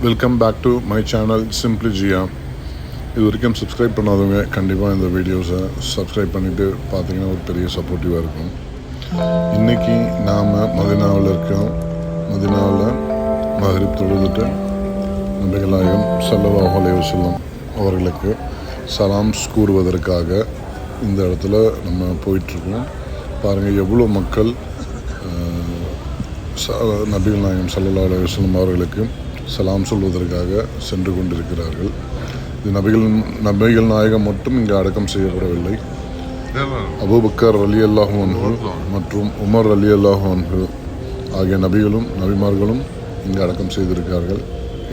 Welcome back to my channel simply Jiya. இது வரைக்கும் subscribe பண்ணாதவங்க கண்டிப்பாக இந்த வீடியோஸை சப்ஸ்கிரைப் பண்ணிவிட்டு பார்த்தீங்கன்னா ஒரு பெரிய சப்போர்ட்டிவாக இருக்கும். இன்றைக்கி நாம் மதினாவில் இருக்கோம். மதினாவில் மகரிப் தொழுதுட்டு நபிகள் நாயகம் ஸல்லல்லாஹு அலைஹி வஸல்லம் அவர்களுக்கு சலாம்ஸ் கூறுவதற்காக இந்த இடத்துல நம்ம போயிட்டுருக்கோம். பாருங்கள் எவ்வளோ மக்கள் நபிகள் நாயகம் ஸல்லல்லாஹு அலைஹி வஸல்லம் அவர்களுக்கு சலாம் சொல்வதற்காக சென்று கொண்டிருக்கிறார்கள். இது நபிகள் நாயகம் மட்டும் இங்கே அடக்கம் செய்யப்படவில்லை. அபூபக்கர் ரலியல்லாஹு அன்ஹு மற்றும் உமர் ரலியல்லாஹு அன்ஹு ஆகிய நபிமார்களும் இங்கே அடக்கம் செய்திருக்கிறார்கள்.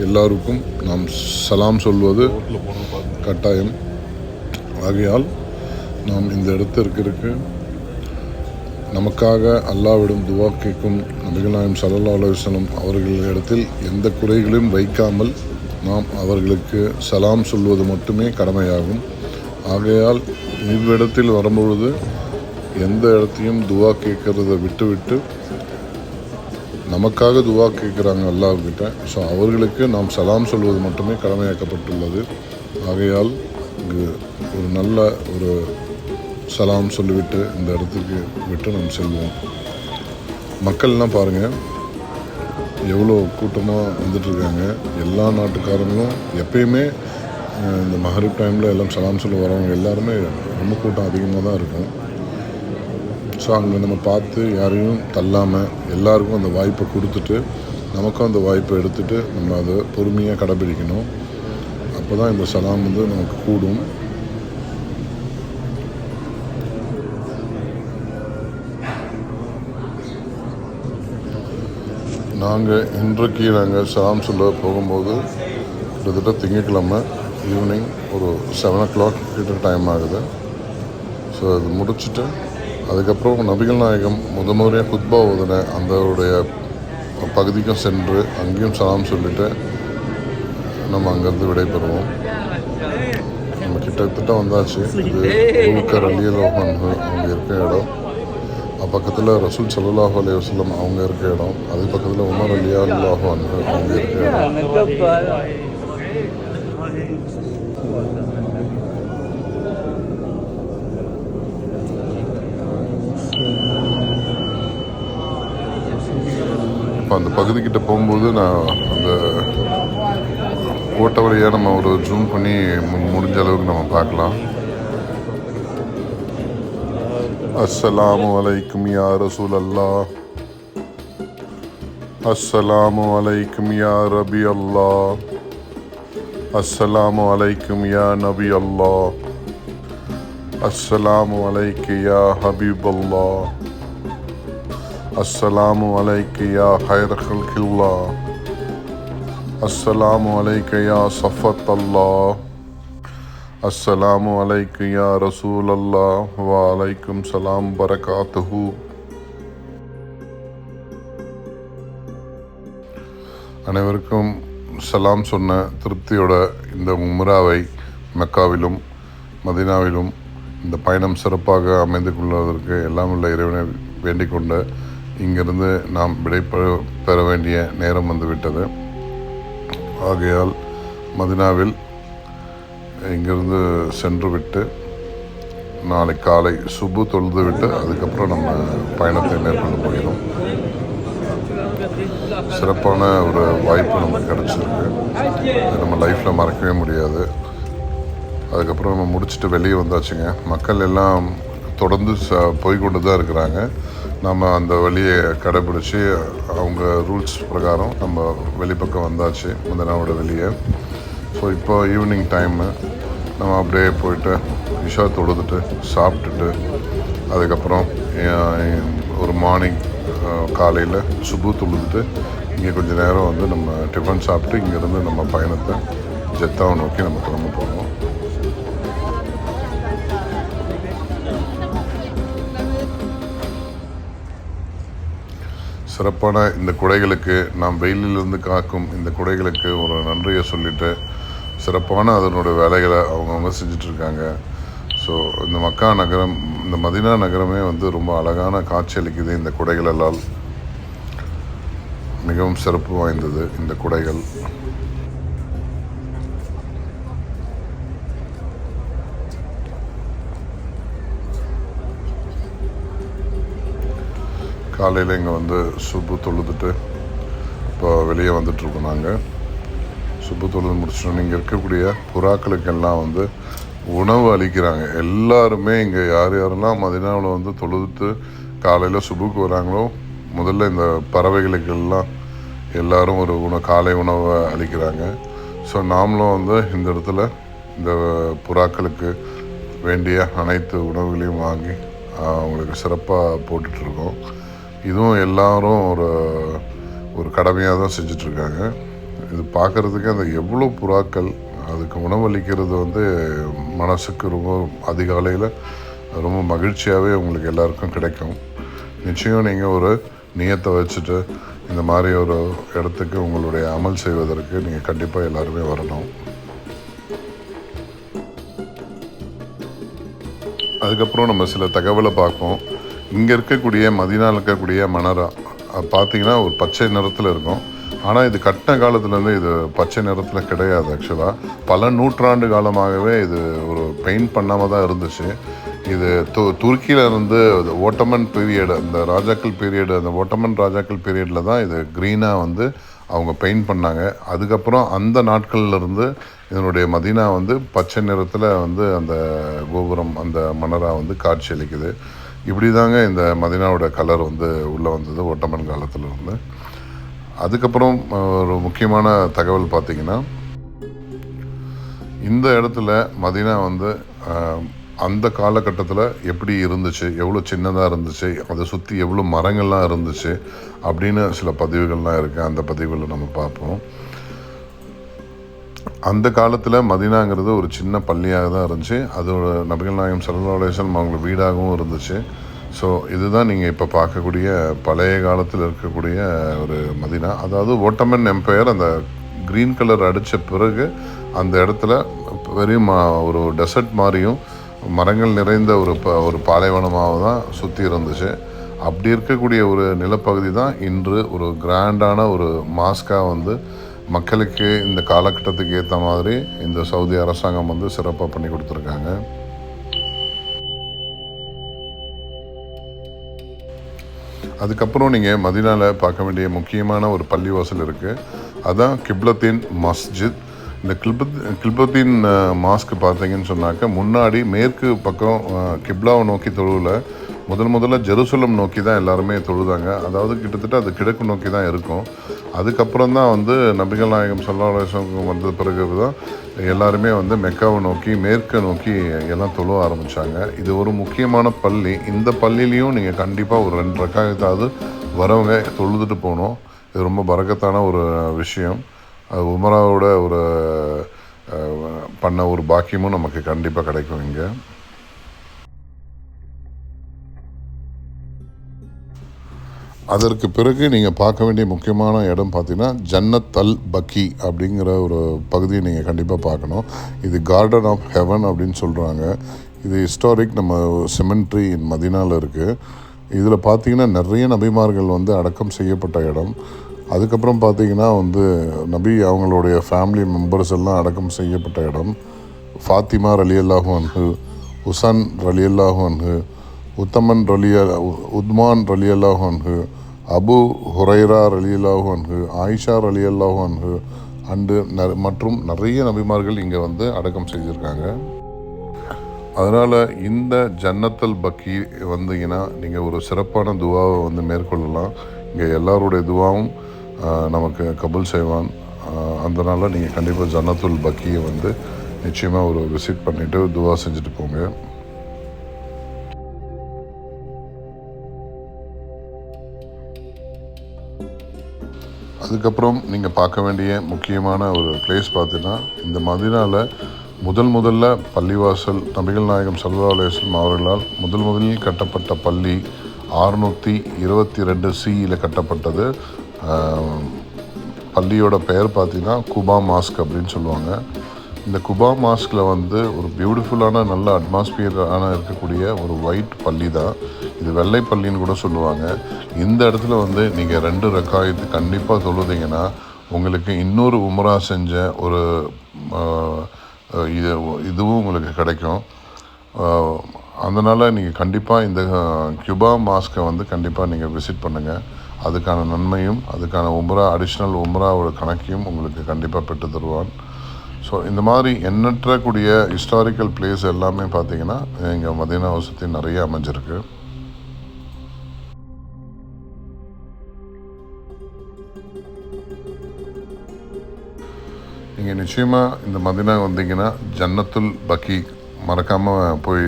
எல்லாருக்கும் நாம் சலாம் சொல்வது கட்டாயம். ஆகையால் நாம் இந்த இடத்திற்கு நமக்காக அல்லாஹ்விடம் துவா கேட்கும் நபிகள் நாயகம் ஸல்லல்லாஹு அலைஹி வஸல்லம் அவர்களிடத்தில் எந்த குறைகளையும் வைக்காமல் நாம் அவர்களுக்கு சலாம் சொல்வது மட்டுமே கடமையாகும். ஆகையால் இவ்விடத்தில் வரும்பொழுது எந்த இடத்தையும் துவா கேட்கறதை விட்டுவிட்டு நமக்காக துவா கேட்குறாங்க அல்லாஹ்கிட்ட. ஸோ அவர்களுக்கு நாம் சலாம் சொல்வது மட்டுமே கடமையாக்கப்பட்டுள்ளது. ஆகையால் இங்கு ஒரு நல்ல ஒரு சலாம் சொல்லிவிட்டு இந்த இடத்துக்கு விட்டு நாம் செல்வோம். மக்கள்லாம் பாருங்கள் எவ்வளோ கூட்டமாக வந்துட்டுருக்காங்க. எல்லா நாட்டுக்காரங்களும் எப்பயுமே இந்த மகரிப் டைமில் எல்லாம் சலாம் சொல்ல வரவங்க எல்லாருமே ரொம்ப கூட்டம் அதிகமாக தான் இருக்கும். ஸோ அங்கே நம்ம பார்த்து யாரையும் தள்ளாமல் எல்லாருக்கும் அந்த வாய்ப்பை கொடுத்துட்டு நமக்கும் அந்த வாய்ப்பை எடுத்துகிட்டு நம்ம அதை பொறுமையாக கடைபிடிக்கணும். அப்போ தான் இந்த சலாம் நமக்கு கூடும். இன்றைக்கு நாங்கள் சலாம் சொல்ல போகும்போது கிட்டத்தட்ட திங்கட்கிழமை ஈவினிங் ஒரு 7 o'clock கிட்ட டைம் ஆகுது. ஸோ அது முடிச்சுட்டு அதுக்கப்புறம் நபிகள் நாயகம் முறையாக குத்பா ஓதுன அந்த பகுதிக்கும் சென்று அங்கேயும் சலாம் சொல்லிவிட்டு நம்ம அங்கேருந்து விடைபெறுவோம். நம்ம கிட்டத்தட்ட வந்தாச்சு. இது அபூபக்கர் ரலியல்லாஹு அன்ஹு அவங்க இருக்க இடம். பக்கத்தில் ரசூல் ஸல்லல்லாஹு அலைஹி வஸல்லம் அவங்க இருக்க இடம். அது பக்கத்தில் உமர் ரலியல்லாஹு அன்ஹு அவங்க இருக்க இடம். இப்போ அந்த பகுதிக்கிட்ட போகும்போது நான் அந்த ஓட்ட வழியாக நம்ம ஒரு ஜூம் பண்ணி முடிஞ்ச அளவுக்கு நம்ம பார்க்கலாம். அஸ்ஸலாமு அலைக்கும் யா ரசூல் அல்லாஹ், அஸ்ஸலாமு அலைக்கும் யா ரபி அல்லாஹ், அஸ்ஸலாமு அலைக்கும் யா நபி அல்லாஹ், அஸ்ஸலாமு அலைக்கு யா ஹபீப் அல்லாஹ், அஸ்ஸலாமு அலைக்கு யா ஹைர் ஹல்கில்லாஹ், அஸ்ஸலாமு அலைக்கு யா சஃபத் அல்லாஹ், அஸ்ஸலாமு அலைக்கு யா ரசூல் அல்லாஹ் வ அலைக்கும் சலாம் பரகாத்துஹு. அனைவருக்கும் சலாம் சொன்ன திருப்தியோட இந்த உம்ராவை மெக்காவிலும் மதீனாவிலும் இந்த பயணம் சிறப்பாக அமைந்து கொள்வதற்கு எல்லாம் உள்ள இறைவனை வேண்டிக் கொண்டு இங்கிருந்து நாம் பெற வேண்டிய நேரம் வந்துவிட்டது. ஆகையால் மதீனாவில் இங்கிருந்து சென்று விட்டு நாளை காலை சுபு தொழுது விட்டு அதுக்கப்புறம் நம்ம பயணத்தை மேற்கொண்டு போகிறோம். சிறப்பான ஒரு வாய்ப்பு நமக்கு கிடச்சிருக்கு. நம்ம லைஃப்பில் மறக்கவே முடியாது. அதுக்கப்புறம் நம்ம முடிச்சுட்டு வெளியே வந்தாச்சுங்க. மக்கள் எல்லாம் தொடர்ந்து போய்கொண்டு தான் இருக்கிறாங்க. நம்ம அந்த வழியை கடைப்பிடிச்சி அவங்க ரூல்ஸ் பிரகாரம் நம்ம வெளிப்பக்கம் வந்தாச்சு மதீனாவோட வெளியே. ஸோ இப்போ ஈவினிங் டைமு நம்ம அப்படியே போயிட்டு இஷா தொழுதுட்டு சாப்பிட்டுட்டு அதுக்கப்புறம் ஒரு மார்னிங் காலையில் சுபு தொழுதுட்டு இங்கே கொஞ்சம் நேரம் நம்ம டிஃபன் சாப்பிட்டு இங்கேருந்து நம்ம பயணத்தை ஜெத்தாவை நோக்கி நம்ம கிளம்ப போகிறோம். சிறப்பான இந்த குடைகளுக்கு நாம் வெயிலிலிருந்து காக்கும் இந்த குடைகளுக்கு ஒரு நன்றியை சொல்லிவிட்டு சிறப்பான அதனோட வேலைகளை அவங்கவுங்க செஞ்சிட்ருக்காங்க. ஸோ இந்த மக்கா நகரம் இந்த மதினா நகரமே வந்து ரொம்ப அழகான காட்சி அளிக்குது. இந்த குடைகளெல்லாம் மிகவும் சிறப்பு வாய்ந்தது. இந்த குடைகள் காலையில் இங்கே வந்து சுப்பு தொழுதுட்டு இப்போ வெளியே வந்துட்டுருக்கோம். நாங்கள் சுப்பு தொழுது முடிச்சிட்டோம். இங்கே இருக்கக்கூடிய புறாக்களுக்கெல்லாம் வந்து உணவு அளிக்கிறாங்க. எல்லாருமே இங்கே யாரெல்லாம் மதினாவில் வந்து தொழுதுட்டு காலையில் சுப்புக்கு வராங்களோ முதல்ல இந்த பறவைகளுக்கெல்லாம் எல்லோரும் ஒரு காலை உணவை அளிக்கிறாங்க. ஸோ நாமளும் வந்து இந்த இடத்துல இந்த புறாக்களுக்கு வேண்டிய அனைத்து உணவுகளையும் வாங்கி அவங்களுக்கு சிறப்பாக போட்டுட்ருக்கோம். இதுவும் எல்லோரும் ஒரு கடமையாக தான் செஞ்சிட்ருக்காங்க. இது பார்க்குறதுக்கு அந்த எவ்வளோ புறாக்கள் அதுக்கு உணவளிக்கிறது வந்து மனசுக்கு ரொம்ப அதிகாலையில் ரொம்ப மகிழ்ச்சியாகவே உங்களுக்கு எல்லாருக்கும் கிடைக்கும். நிச்சயம் நீங்கள் ஒரு நியத்தை வச்சுட்டு இந்த மாதிரி ஒரு இடத்துக்கு உங்களுடைய அமல் செய்வதற்கு நீங்கள் கண்டிப்பாக எல்லாருமே வரணும். அதுக்கப்புறம் நம்ம சில தகவலை பார்ப்போம். இங்கே இருக்கக்கூடிய மதினாவில் இருக்கக்கூடிய மணரா பார்த்திங்கன்னா ஒரு பச்சை நிறத்தில் இருக்கும். ஆனால் இது கட்டின காலத்துலேருந்து இது பச்சை நிறத்தில் கிடையாது. ஆக்சுவலாக பல நூற்றாண்டு காலமாகவே இது ஒரு பெயிண்ட் பண்ணாமல் தான் இருந்துச்சு. இது துருக்கியில் இருந்து ஓட்டமன் பீரியடு, அந்த ராஜாக்கள் பீரியடு, அந்த ஓட்டமன் ராஜாக்கள் பீரியடில் தான் இது க்ரீனாக வந்து அவங்க பெயிண்ட் பண்ணாங்க. அதுக்கப்புறம் அந்த நாட்கள்லேருந்து இதனுடைய மதினா வந்து பச்சை நிறத்தில் வந்து அந்த கோபுரம், அந்த மணரா வந்து காட்சி அளிக்குது. இப்படி தாங்க இந்த மதினாவோட கலர் வந்து உள்ளே வந்தது ஓட்டமன் காலத்தில் இருந்து. அதுக்கப்புறம் ஒரு முக்கியமான தகவல் பார்த்திங்கன்னா, இந்த இடத்துல மதினா வந்து அந்த காலகட்டத்தில் எப்படி இருந்துச்சு, எவ்வளோ சின்னதாக இருந்துச்சு, அதை சுற்றி எவ்வளோ மரங்கள்லாம் இருந்துச்சு அப்படின்னு சில பதிவுகள்லாம் இருக்குது. அந்த பதிவுகளை நம்ம பார்ப்போம். அந்த காலத்தில் மதினாங்கிறது ஒரு சின்ன பள்ளியாக தான் இருந்துச்சு. அதோட நபிகள் நாயகம் ஸல்லல்லாஹு அலைஹி வஸல்லம் அவங்க வீடாகவும் இருந்துச்சு. ஸோ இதுதான் நீங்கள் இப்போ பார்க்கக்கூடிய பழைய காலத்தில் இருக்கக்கூடிய ஒரு மதினா. அதாவது ஓட்டமன் எம்பையர் அந்த க்ரீன் கலர் அடித்த பிறகு அந்த இடத்துல வெறும் ஒரு டெசர்ட் மாதிரியும் மரங்கள் நிறைந்த ஒரு பாலைவனமாக தான் சுற்றி இருந்துச்சு. அப்படி இருக்கக்கூடிய ஒரு நிலப்பகுதி தான் இன்று ஒரு கிராண்டான ஒரு மாஸ்காக வந்து மக்களுக்கு இந்த காலகட்டத்துக்கு ஏற்ற மாதிரி இந்த சவுதி அரசாங்கம் வந்து சிறப்பாக பண்ணி கொடுத்துருக்காங்க. அதுக்கப்புறம் நீங்கள் மதினாவில் பார்க்க வேண்டிய முக்கியமான ஒரு பள்ளிவாசல் இருக்குது. அதுதான் கிப்லத்தீன் மஸ்ஜித். இந்த கிப்லத்தீன் மாஸ்க் பார்த்தீங்கன்னு சொன்னாக்க முன்னாடி மேற்கு பக்கம் கிப்லாவை நோக்கி தொழுவில் முதல்ல ஜெருசலம் நோக்கி தான் எல்லாருமே தொழுதாங்க. அதாவது கிட்டத்தட்ட அது கிழக்கு நோக்கி தான் இருக்கும். அதுக்கப்புறம் தான் வந்து நபிகள் நாயகம் ஸல்லல்லாஹு அலைஹி வஸல்லம் வந்த பிறகு தான் எல்லாருமே வந்து மெக்காவை நோக்கி மேற்கை நோக்கி எல்லாம் தொழுவ ஆரம்பித்தாங்க. இது ஒரு முக்கியமான பள்ளி. இந்த பள்ளியிலையும் நீங்கள் கண்டிப்பாக ஒரு 2 ரக்காயத்தாவது வரவங்க தொழுதுட்டு போகணும். இது ரொம்ப பரக்கத்தான ஒரு விஷயம். அது உமராவோட ஒரு பண்ண ஒரு பாக்கியமும் நமக்கு கண்டிப்பாக கிடைக்கும் இங்கே. அதற்கு பிறகு நீங்கள் பார்க்க வேண்டிய முக்கியமான இடம் பார்த்தீங்கன்னா ஜன்னத் அல் பக்கி அப்படிங்கிற ஒரு பகுதியை நீங்கள் கண்டிப்பாக பார்க்கணும். இது கார்டன் ஆஃப் ஹெவன் அப்படின்னு சொல்கிறாங்க. இது ஹிஸ்டாரிக் நம்ம செமெண்ட்ரி மதினாவில் இருக்குது. இதில் பார்த்தீங்கன்னா நிறைய நபிமார்கள் வந்து அடக்கம் செய்யப்பட்ட இடம். அதுக்கப்புறம் பார்த்திங்கன்னா வந்து நபி அவங்களுடைய ஃபேமிலி மெம்பர்ஸ் எல்லாம் அடக்கம் செய்யப்பட்ட இடம். ஃபாத்திமா ரலியல்லாஹு அன்ஹு, உசன் ரலியல்லாஹு அன்ஹு, உத்மான் ரலியல்லாஹு அன்ஹு, அபு ஹுரைரா ரலியல்லாஹு அன்ஹு, ஆயிஷா ரலியல்லாஹு அன்ஹு மற்றும் நிறைய நபிமார்கள் இங்கே வந்து அடக்கம் செய்திருக்காங்க. அதனால் இந்த ஜன்னத்தல் பக்கி வந்தீங்கன்னா நீங்கள் ஒரு சிறப்பான துவாவை வந்து மேற்கொள்ளலாம். இங்கே எல்லாருடைய துவாவும் நமக்கு கபூல் செய்வான். அதனால் நீங்கள் கண்டிப்பாக ஜன்னத்துல் பக்கியை வந்து நிச்சயமாக ஒரு விசிட் பண்ணிவிட்டு துவா செஞ்சுட்டு போங்க. அதுக்கப்புறம் நீங்கள் பார்க்க வேண்டிய முக்கியமான ஒரு பிளேஸ் பார்த்தீங்கன்னா, இந்த மதீனாவில் முதல்ல பள்ளிவாசல் நபிகள் நாயகம் ஸல்லல்லாஹு அலைஹி வஸல்லம் அவர்களால் முதலில் கட்டப்பட்ட பள்ளி 622 CEயில் கட்டப்பட்டது. பள்ளியோட பெயர் பார்த்திங்கன்னா குபா மாஸ்க் அப்படின்னு சொல்லுவாங்க. இந்த குபா மாஸ்கில் வந்து ஒரு பியூட்டிஃபுல்லான நல்ல அட்மாஸ்பியரான இருக்கக்கூடிய ஒரு ஒயிட் பள்ளி தான் இது. வெள்ளை பள்ளின்னு கூட சொல்லுவாங்க. இந்த இடத்துல வந்து நீங்கள் 2 ரக்காயத்து கண்டிப்பாக தொழுதிங்கன்னா உங்களுக்கு இன்னொரு உம்ரா செஞ்ச ஒரு இதுவும் உங்களுக்கு கிடைக்கும். அதனால் நீங்கள் கண்டிப்பாக இந்த குபா மாஸ்கை வந்து கண்டிப்பாக நீங்கள் விசிட் பண்ணுங்கள். அதுக்கான நன்மையும் அதுக்கான உம்ரா அடிஷ்னல் உம்ராவோட கணக்கையும் உங்களுக்கு கண்டிப்பாக பெற்று தருவான். ஸோ இந்த மாதிரி எண்ணற்ற கூடிய ஹிஸ்டாரிக்கல் பிளேஸ் எல்லாமே பார்த்திங்கன்னா இங்கே மதீனாவை சுற்றி நிறைய அமைஞ்சிருக்கு. நீங்கள் நிச்சயமாக இந்த மதீனா வந்தீங்கன்னா ஜன்னத்துல் பக்கி மறக்காமல் போய்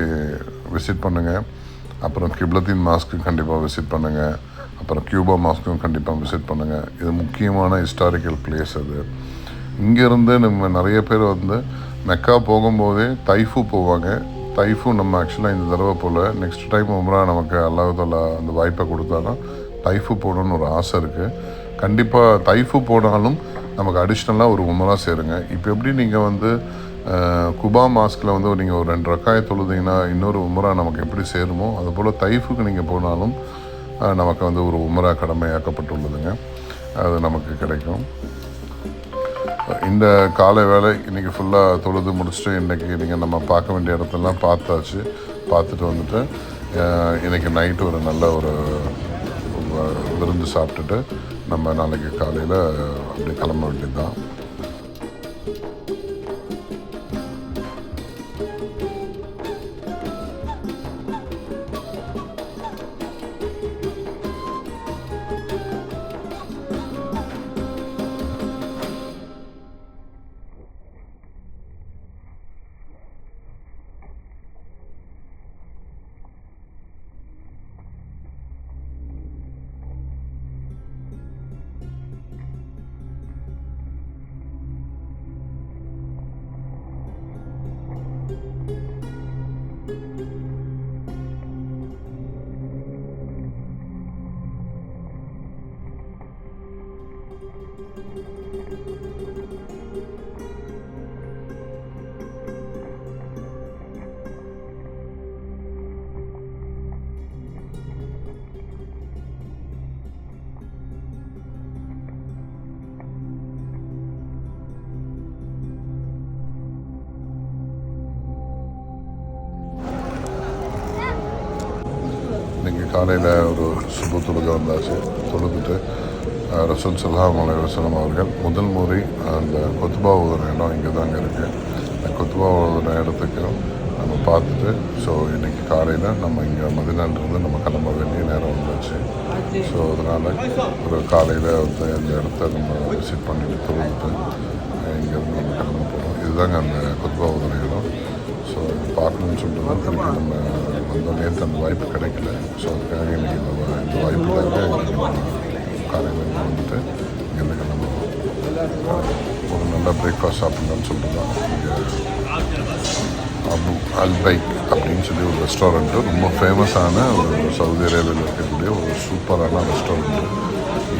விசிட் பண்ணுங்கள். அப்புறம் கிப்லத்தீன் மாஸ்க்கு கண்டிப்பாக விசிட் பண்ணுங்கள். அப்புறம் கியூபா மாஸ்க்கும் கண்டிப்பாக விசிட் பண்ணுங்கள். இது முக்கியமான ஹிஸ்டாரிக்கல் பிளேஸ் அது. இங்கேருந்து நம்ம நிறைய பேர் வந்து மெக்கா போகும்போதே தைஃபு போவாங்க. தைஃபு நம்ம ஆக்சுவலாக இந்த தடவை போல் நெக்ஸ்ட் டைம் உம்ரா நமக்கு அல்லாஹ் தஆலா அந்த வாய்ப்பை கொடுத்தானா தைஃபு போடணும்னு ஒரு ஆசை இருக்குது. கண்டிப்பாக தைஃபு போனாலும் நமக்கு அடிஷ்னலாக ஒரு உம்ரா சேருங்க. இப்போ எப்படி நீங்கள் வந்து குபா மாஸ்கில் வந்து நீங்கள் ஒரு 2 ரக்காய தொழுதிங்கன்னா இன்னொரு உம்ரா நமக்கு எப்படி சேருமோ அதுபோல் தைஃபுக்கு நீங்கள் போனாலும் நமக்கு வந்து ஒரு உம்ரா கடமையாக்கப்பட்டுள்ளதுங்க. அது நமக்கு கிடைக்கும். இந்த காலை வேலை இன்றைக்கி ஃபுல்லாக தொழுது முடிச்சுட்டு இன்றைக்கி நீங்கள் நம்ம பார்க்க வேண்டிய இடத்தெல்லாம் பார்த்தாச்சு. பார்த்துட்டு வந்துட்டு இன்றைக்கி நைட்டு ஒரு நல்ல ஒரு விருந்து சாப்பிட்டுட்டு நம்ம நாளைக்கு காலையில் அப்படி கிளம்ப வேண்டியது தான். இன்றைக்கி காலையில் ஒரு சுப தொழுகை வந்தாச்சு. தொழுதுட்டு ரசூல் ஸல்லல்லாஹு அலைஹி வஸல்லம் அவர்கள் முதல் முறை அந்த கொத்துபா ஓதுன இடம் இங்கே தாங்க இருக்குது. அந்த கொத்துபா ஓதுன இடத்துக்கு நம்ம பார்த்துட்டு ஸோ இன்றைக்கி காலையில் நம்ம இங்கே மதீனாவிலிருந்து நம்ம கிளம்ப வேண்டிய நேரம் வந்தாச்சு. ஸோ அதனால் ஒரு காலையில் வந்து இந்த இடத்த நம்ம விசிட் பண்ணிட்டு தொழுதுட்டு இங்கேருந்து நம்ம கிளம்ப போகிறோம். இதுதாங்க அந்த கொத்துபா ஓதுன இடம். ஸோ பார்க்கணுன்னு சொல்லிட்டு தான் திருப்பி நம்ம வந்தோம். நேற்று அந்த வாய்ப்பு கிடைக்கல. ஸோ அதுக்காக இன்றைக்கி இந்த வாய்ப்புக்காக காலையில் வந்துட்டு இங்கேருந்து கிளம்புவோம். ஒரு நல்ல பிரேக்ஃபாஸ்ட் சாப்பிட்லான்னு சொல்லிட்டு தான் இங்கே அபு அல்பைக் அப்படின்னு சொல்லி ஒரு ரெஸ்டாரண்ட்டு, ரொம்ப ஃபேமஸான ஒரு சவுதி அரேபியாவில் இருக்கக்கூடிய ஒரு சூப்பரான ரெஸ்டாரண்ட்டு.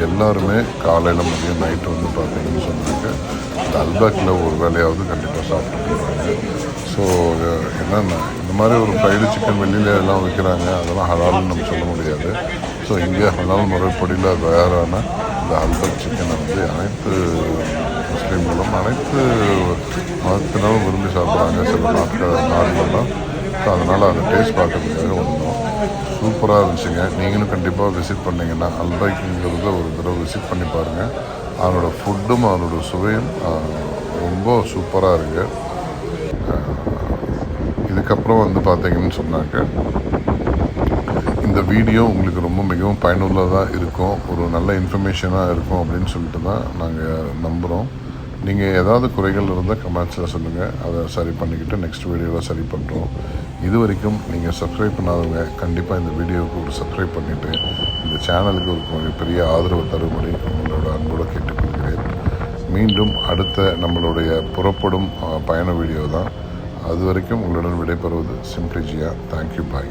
எல்லாருமே காலையில் மதியம் நைட்டு வந்து பார்த்தீங்கன்னு சொன்னாங்க இந்த அல்பைக்கில் ஒரு வேலையாவது கண்டிப்பாக சாப்பிட்டு போகிறாங்க. ஸோ என்னென்னா இந்த மாதிரி ஒரு ஃப்ரைடு சிக்கன் வெளியில் எல்லாம் விற்கிறாங்க, அதெல்லாம் ஹலால்னு நம்ம சொல்ல முடியாது. ஸோ இங்கே ஹலால் முறைப்படியில் தயாரான இந்த அல்பைக் சிக்கனை வந்து அனைத்து முஸ்லீம்களும் அனைத்து மதத்தினரும் விரும்பி சாப்பிட்றாங்க சில நாடுகள்லாம். ஸோ அதனால் அந்த டேஸ்ட் பார்க்கறதுக்காக வந்தோம். சூப்பராக இருந்துச்சுங்க. நீங்களும் கண்டிப்பாக விசிட் பண்ணிங்கன்னா அல்பைக்குங்கிறத ஒரு தடவை விசிட் பண்ணி பாருங்கள். அதனோட ஃபுட்டும் அதனோட சுவையும் ரொம்ப சூப்பராக இருக்குது. இதுக்கப்புறம் வந்து பார்த்தீங்கன்னு சொன்னாக்க இந்த வீடியோ உங்களுக்கு ரொம்ப மிகவும் பயனுள்ளதாக இருக்கும், ஒரு நல்ல இன்ஃபர்மேஷனாக இருக்கும் அப்படின்னு சொல்லிட்டு தான் நாங்கள் நம்புகிறோம். நீங்கள் ஏதாவது குறைகள் இருந்தால் கமெண்ட்ஸில் சொல்லுங்கள், அதை சரி பண்ணிக்கிட்டு நெக்ஸ்ட் வீடியோவில் சரி பண்ணுறோம். இது வரைக்கும் நீங்கள் சப்ஸ்கிரைப் பண்ணாதவங்க கண்டிப்பாக இந்த வீடியோவுக்கு ஒரு சப்ஸ்கிரைப் பண்ணிவிட்டு இந்த சேனலுக்கு ஒரு பெரிய ஆதரவு தரும்படி உங்களோட அன்போடு கேட்டுக்கொள்கிறேன். மீண்டும் அடுத்த நம்மளுடைய புறப்படும் பயண வீடியோ தான். அது வரைக்கும் உங்களுடன் விடைபெறுவது சிம்பிளி ஜியா. தேங்க்யூ, பாய்.